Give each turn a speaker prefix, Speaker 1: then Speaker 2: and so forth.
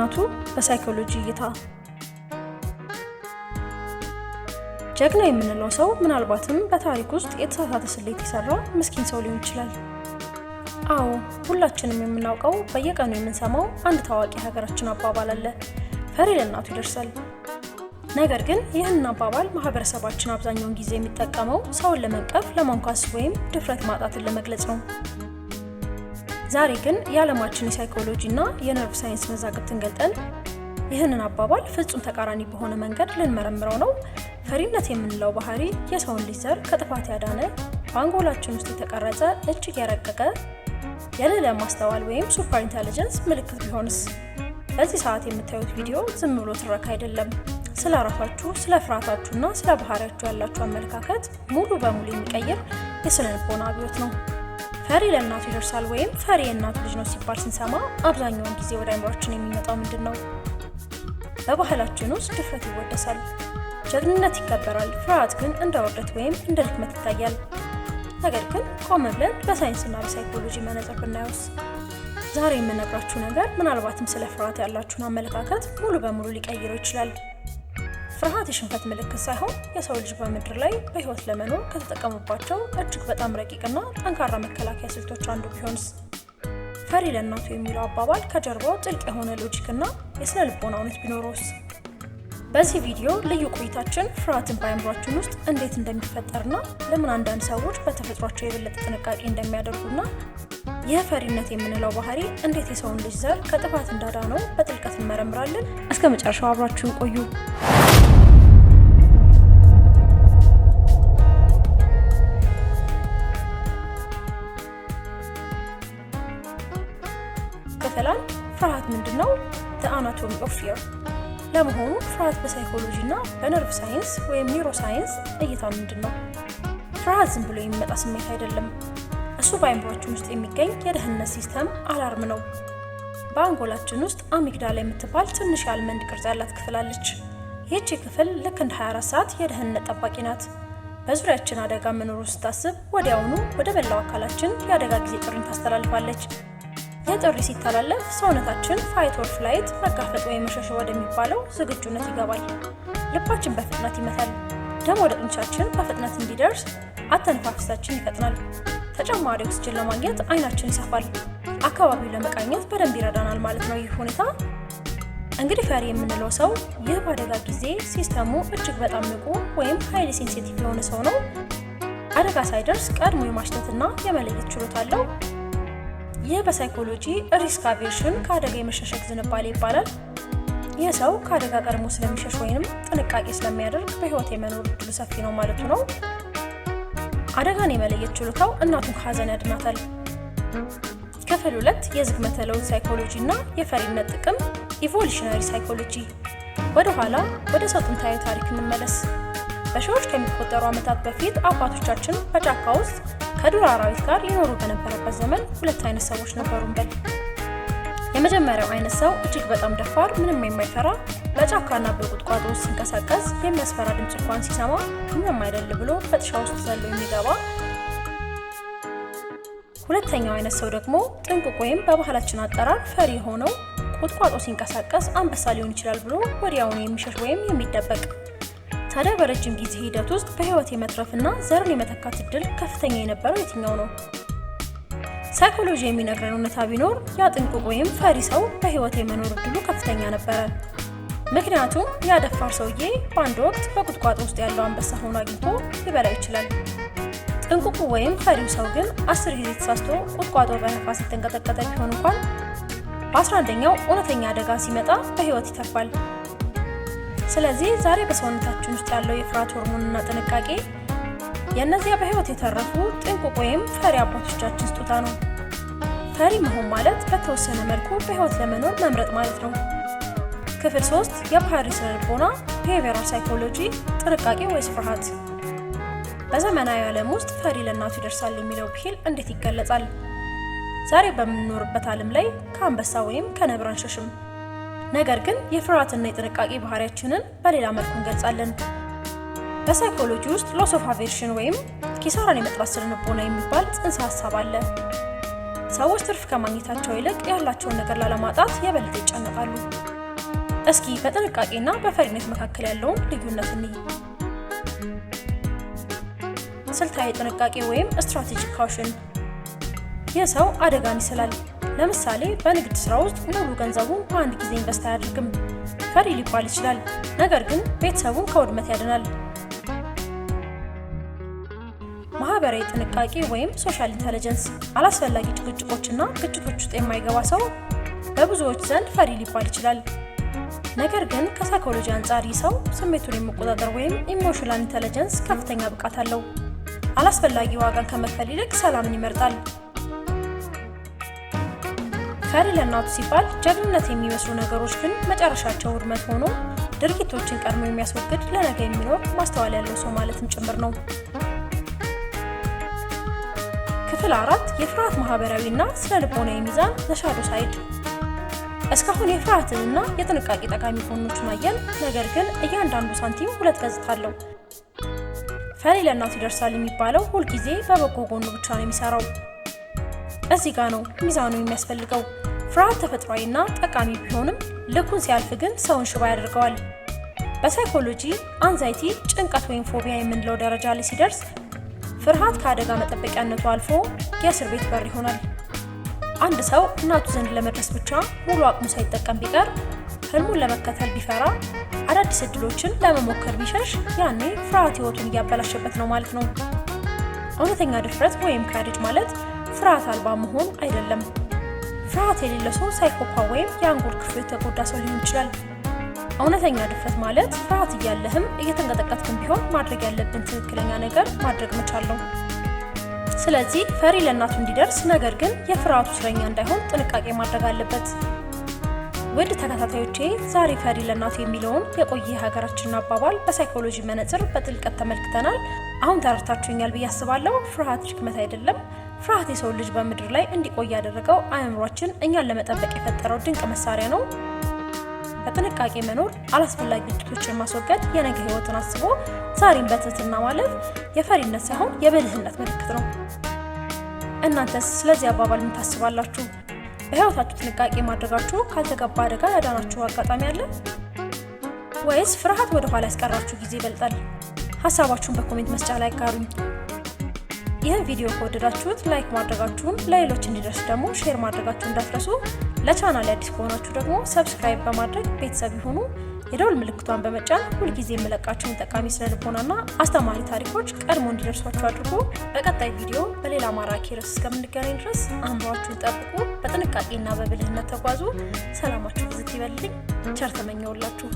Speaker 1: ለእናቱ በሳይኮሎጂ እይታ። ጀግና የምንለው ሰው ምናልባትም በታሪክ ውስጥ የተሳሳተ ስሌት የሰራ ምስኪን ሰው ሊሆን ይችላል። አዎ፣ ሁላችንም የምናውቀው በየቀኑ የምንሰማው አንድ ታዋቂ ሀገራችን አባባል አለ፣ ፈሪ ለእናቱ ይደርሳል። ነገር ግን ይህንን አባባል ማህበረሰባችን አብዛኛውን ጊዜ የሚጠቀመው ሰውን ለመንቀፍ፣ ለማንኳስ ወይም ድፍረት ማጣትን ለመግለጽ ነው። ዛሬ ግን የዓለማችን የሳይኮሎጂ እና የነርቭ ሳይንስ መዛግብትን ገልጠን ይህንን አባባል ፍጹም ተቃራኒ በሆነ መንገድ ልንመረምረው ነው። ፈሪነት የምንለው ባህሪ የሰውን ልጅ ዘር ከጥፋት ያዳነ፣ በአንጎላችን ውስጥ የተቀረጸ እጅግ የረቀቀ የልዕለ ማስተዋል ወይም ሱፐር ኢንተለጀንስ ምልክት ቢሆንስ? በዚህ ሰዓት የምታዩት ቪዲዮ ዝም ብሎ ትረካ አይደለም። ስለ ራሳችሁ፣ ስለ ፍርሃታችሁና ስለ ባህሪያችሁ ያላችሁ አመለካከት ሙሉ በሙሉ የሚቀይር የስነ ልቦና አብዮት ነው። ፈሪ ለእናቱ ይደርሳል ወይም ፈሪ የእናቱ ልጅ ነው ሲባል ስንሰማ አብዛኛውን ጊዜ ወደ አእምሯችን የሚመጣው ምንድን ነው? በባህላችን ውስጥ ድፍረት ይወደሳል፣ ጀግንነት ይከበራል፣ ፍርሃት ግን እንደ ውርደት ወይም እንደ ድክመት ይታያል። ነገር ግን ቆም ብለን በሳይንስና በሳይኮሎጂ መነጽር ብናየውስ? ዛሬ የምነግራችሁ ነገር ምናልባትም ስለ ፍርሃት ያላችሁን አመለካከት ሙሉ በሙሉ ሊቀይረው ይችላል። ፍርሃት የሽንፈት ምልክት ሳይሆን የሰው ልጅ በምድር ላይ በህይወት ለመኖር ከተጠቀሙባቸው እጅግ በጣም ረቂቅና ጠንካራ መከላከያ ስልቶች አንዱ ቢሆንስ? ፈሪ ለእናቱ የሚለው አባባል ከጀርባው ጥልቅ የሆነ ሎጂክና የስነ ልቦና እውነት ቢኖረውስ? በዚህ ቪዲዮ ልዩ ቆይታችን ፍርሃትን በአእምሯችን ውስጥ እንዴት እንደሚፈጠርና ለምን አንዳንድ ሰዎች በተፈጥሯቸው የበለጠ ጥንቃቄ እንደሚያደርጉና ይህ ፈሪነት የምንለው ባህሪ እንዴት የሰውን ልጅ ዘር ከጥፋት እንዳዳነው በጥልቀት እንመረምራለን። እስከ መጨረሻው አብራችሁን ቆዩ። ክፍል ፍርሃት ምንድነው? The Anatomy of Fear። ለመሆኑ ፍርሃት በሳይኮሎጂ እና በነርቭ ሳይንስ ወይም ኒውሮሳይንስ እይታ ምንድነው? ፍርሃት ዝም ብሎ የሚመጣ ስሜት አይደለም። እሱ በአእምሯችን ውስጥ የሚገኝ የደህንነት ሲስተም አላርም ነው። በአንጎላችን ውስጥ አሚግዳላ የምትባል ትንሽ የአልመንድ ቅርጽ ያላት ክፍል አለች። ይህቺ ክፍል ልክ እንደ 24 ሰዓት የደህንነት ጠባቂ ናት። በዙሪያችን አደጋ መኖሩን ስታስብ ወዲያውኑ ወደ መላው አካላችን የአደጋ ጊዜ ጥሪን ታስተላልፋለች። ይህ ጥሪ ሲተላለፍ ሰውነታችን ፋይት ኦር ፍላይት፣ መጋፈጥ ወይም መሸሽ ወደሚባለው ዝግጁነት ይገባል። ልባችን በፍጥነት ይመታል። ደም ወደ ጡንቻችን በፍጥነት እንዲደርስ አተነፋፈሳችን ይፈጥናል። ተጨማሪ ኦክስጅን ለማግኘት አይናችን ይሰፋል። አካባቢውን ለመቃኘት በደንብ ይረዳናል ማለት ነው። ይህ ሁኔታ እንግዲህ ፈሪ የምንለው ሰው ይህ በአደጋ ጊዜ ሲስተሙ እጅግ በጣም ንቁ ወይም ሃይሊ ሴንሲቲቭ የሆነ ሰው ነው። አደጋ ሳይደርስ ቀድሞ የማሽተትና የመለየት ችሎታ አለው። ይህ በሳይኮሎጂ ሪስክ አቨርሽን ከአደጋ የመሸሸግ ዝንባሌ ይባላል። ይህ ሰው ከአደጋ ቀድሞ ስለሚሸሽ ወይንም ጥንቃቄ ስለሚያደርግ በህይወት የመኖር እድሉ ሰፊ ነው ማለቱ ነው። አደጋን የመለየት ችሎታው እናቱን ከሀዘን ያድናታል። ክፍል 2 የዝግመተ ለውጥ ሳይኮሎጂ እና የፈሪነት ጥቅም ኢቮሉሽነሪ ሳይኮሎጂ። ወደ ኋላ ወደ ሰው ጥንታዊ ታሪክ እንመለስ። በሺዎች ከሚቆጠሩ ዓመታት በፊት አባቶቻችን በጫካ ውስጥ ከዱር አራዊት ጋር ይኖሩ በነበረበት ዘመን ሁለት አይነት ሰዎች ነበሩ እንበል። የመጀመሪያው አይነት ሰው እጅግ በጣም ደፋር፣ ምንም የማይፈራ፣ በጫካና በቁጥቋጦ ውስጥ ሲንቀሳቀስ የሚያስፈራ ድምጽ እንኳን ሲሰማ ምንም አይደል ብሎ በጥሻ ውስጥ ዘሎ የሚገባ። ሁለተኛው አይነት ሰው ደግሞ ጥንቁቅ ወይም በባህላችን አጠራር ፈሪ ሆነው ቁጥቋጦ ሲንቀሳቀስ አንበሳ ሊሆን ይችላል ብሎ ወዲያውኑ የሚሸሽ ወይም የሚደበቅ። ታዲያ በረጅም ጊዜ ሂደት ውስጥ በህይወት የመትረፍና ዘርን የመተካት እድል ከፍተኛ የነበረው የትኛው ነው? ሳይኮሎጂ የሚነግረን እውነታ ቢኖር ያ ጥንቁቅ ወይም ፈሪ ሰው በህይወት የመኖር እድሉ ከፍተኛ ነበረ። ምክንያቱም ያ ደፋር ሰውዬ በአንድ ወቅት በቁጥቋጦ ውስጥ ያለው አንበሳ ሆኖ አግኝቶ ሊበላው ይችላል። ጥንቁቁ ወይም ፈሪው ሰው ግን 10 ጊዜ ተሳስቶ ቁጥቋጦ በነፋስ የተንቀጠቀጠ ቢሆን እንኳን በ11ኛው እውነተኛ አደጋ ሲመጣ በህይወት ይተርፋል። ስለዚህ ዛሬ በሰውነታችን ውስጥ ያለው የፍርሃት ሆርሞንና ጥንቃቄ የእነዚያ በህይወት የተረፉ ጥንቁቅ ወይም ፈሪ አባቶቻችን ስጦታ ነው። ፈሪ መሆን ማለት በተወሰነ መልኩ በህይወት ለመኖር መምረጥ ማለት ነው። ክፍል 3 የባህሪ ስነ ልቦና ቢሄቪየራል ሳይኮሎጂ፣ ጥንቃቄ ወይስ ፍርሃት? በዘመናዊ ዓለም ውስጥ ፈሪ ለእናቱ ይደርሳል የሚለው ብሂል እንዴት ይገለጻል? ዛሬ በምንኖርበት ዓለም ላይ ከአንበሳ ወይም ከነብር አንሸሽም። ነገር ግን የፍርሃትና የጥንቃቄ ባህሪያችንን በሌላ መልኩ እንገልጻለን። በሳይኮሎጂ ውስጥ ሎስ ኦፍ አቨርሽን ወይም ኪሳራን የመጥላት ስነ ልቦና የሚባል ጽንሰ ሀሳብ አለ። ሰዎች ትርፍ ከማግኘታቸው ይልቅ ያላቸውን ነገር ላለማጣት የበለጠ ይጨነቃሉ። እስኪ በጥንቃቄና በፈሪነት መካከል ያለውን ልዩነት እንይ። ስልታዊ ጥንቃቄ ወይም ስትራቴጂክ ካውሽን። ይህ ሰው አደጋን ይስላል። ለምሳሌ በንግድ ስራ ውስጥ ሙሉ ገንዘቡን በአንድ ጊዜ ኢንቨስት አያደርግም። ፈሪ ሊባል ይችላል፣ ነገር ግን ቤተሰቡን ከውድመት ያድናል። ማህበራዊ ጥንቃቄ ወይም ሶሻል ኢንተለጀንስ። አላስፈላጊ ጭቅጭቆችና ግጭቶች ውስጥ የማይገባ ሰው በብዙዎች ዘንድ ፈሪ ሊባል ይችላል። ነገር ግን ከሳይኮሎጂ አንጻር ይህ ሰው ስሜቱን የመቆጣጠር ወይም ኢሞሽናል ኢንተለጀንስ ከፍተኛ ብቃት አለው። አላስፈላጊ ዋጋን ከመክፈል ይልቅ ሰላምን ይመርጣል። ፈሪ ለእናቱ ሲባል ጀግንነት የሚመስሉ ነገሮች ግን መጨረሻቸው ውድመት ሆኖ ድርጊቶችን ቀድሞ የሚያስወግድ ለነገ የሚኖር ማስተዋል ያለው ሰው ማለትም ጭምር ነው። ክፍል 4 የፍርሃት ማህበራዊና ስነ ልቦናዊ ሚዛን ዘ ሻዶ ሳይድ። እስካሁን የፍርሃትንና የጥንቃቄ ጠቃሚ ጎኖችን አየን። ነገር ግን እያንዳንዱ ሳንቲም ሁለት ገጽታ አለው። ፈሪ ለእናቱ ይደርሳል የሚባለው ሁልጊዜ በበጎ ጎኑ ብቻ ነው የሚሰራው። እዚህ ጋር ነው ሚዛኑ የሚያስፈልገው። ፍርሃት ተፈጥሯዊና ጠቃሚ ቢሆንም ልኩን ሲያልፍ ግን ሰውን ሽባ ያደርገዋል። በሳይኮሎጂ አንዛይቲ ጭንቀት ወይም ፎቢያ የምንለው ደረጃ ላይ ሲደርስ ፍርሃት ከአደጋ መጠበቂያነቱ አልፎ የእስር ቤት በር ይሆናል። አንድ ሰው እናቱ ዘንድ ለመድረስ ብቻ ሙሉ አቅሙ ሳይጠቀም ቢቀር፣ ህልሙን ለመከተል ቢፈራ፣ አዳዲስ እድሎችን ለመሞከር ቢሸሽ፣ ያኔ ፍርሃት ህይወቱን እያበላሸበት ነው ማለት ነው። እውነተኛ ድፍረት ወይም ካሬጅ ማለት ፍርሃት አልባ መሆን አይደለም። ፍርሃት የሌለ ሰው ሳይኮፓ ወይም የአንጎል ክፍሉ የተጎዳ ሰው ሊሆን ይችላል። እውነተኛ ድፍረት ማለት ፍርሃት እያለህም እየተንቀጠቀጥክም ቢሆን ማድረግ ያለብን ትክክለኛ ነገር ማድረግ መቻል ነው። ስለዚህ ፈሪ ለእናቱ እንዲደርስ፣ ነገር ግን የፍርሃቱ እስረኛ እንዳይሆን ጥንቃቄ ማድረግ አለበት። ውድ ተከታታዮቼ ዛሬ ፈሪ ለእናቱ የሚለውን የቆየ ሀገራችንን አባባል በሳይኮሎጂ መነጽር በጥልቀት ተመልክተናል። አሁን ተረድታችሁኛል ብዬ አስባለሁ። ፍርሃት ድክመት አይደለም። ፍርሃት የሰው ልጅ በምድር ላይ እንዲቆይ ያደረገው አእምሯችን እኛን ለመጠበቅ የፈጠረው ድንቅ መሳሪያ ነው። በጥንቃቄ መኖር፣ አላስፈላጊ ግጭቶችን ማስወገድ፣ የነገ ህይወትን አስቦ ዛሬን በትህትና ማለፍ የፈሪነት ሳይሆን የብልህነት ምልክት ነው። እናንተስ ስለዚህ አባባል ምን ታስባላችሁ? በህይወታችሁ ጥንቃቄ ማድረጋችሁ ካልተገባ አደጋ ያዳናችሁ አጋጣሚ አለ ወይስ ፍርሃት ወደ ኋላ ያስቀራችሁ ጊዜ ይበልጣል? ሀሳባችሁን በኮሜንት መስጫ ላይ አጋሩኝ። ይህን ቪዲዮ ከወደዳችሁት ላይክ ማድረጋችሁን፣ ለሌሎች እንዲደርስ ደግሞ ሼር ማድረጋችሁን እንዳትረሱ። ለቻናል አዲስ ከሆናችሁ ደግሞ ሰብስክራይብ በማድረግ ቤተሰብ ይሁኑ። የደወል ምልክቷን በመጫን ሁልጊዜ የምለቃችሁን ጠቃሚ ስነ ልቦናና አስተማሪ ታሪኮች ቀድሞ እንዲደርሷችሁ አድርጉ። በቀጣይ ቪዲዮ በሌላ ማራኪ ርዕስ እስከምንገናኝ ድረስ አእምሯችሁን ጠብቁ፣ በጥንቃቄና በብልህነት ተጓዙ። ሰላማችሁ ብዝት ይበልልኝ። ቸር ተመኘውላችሁ።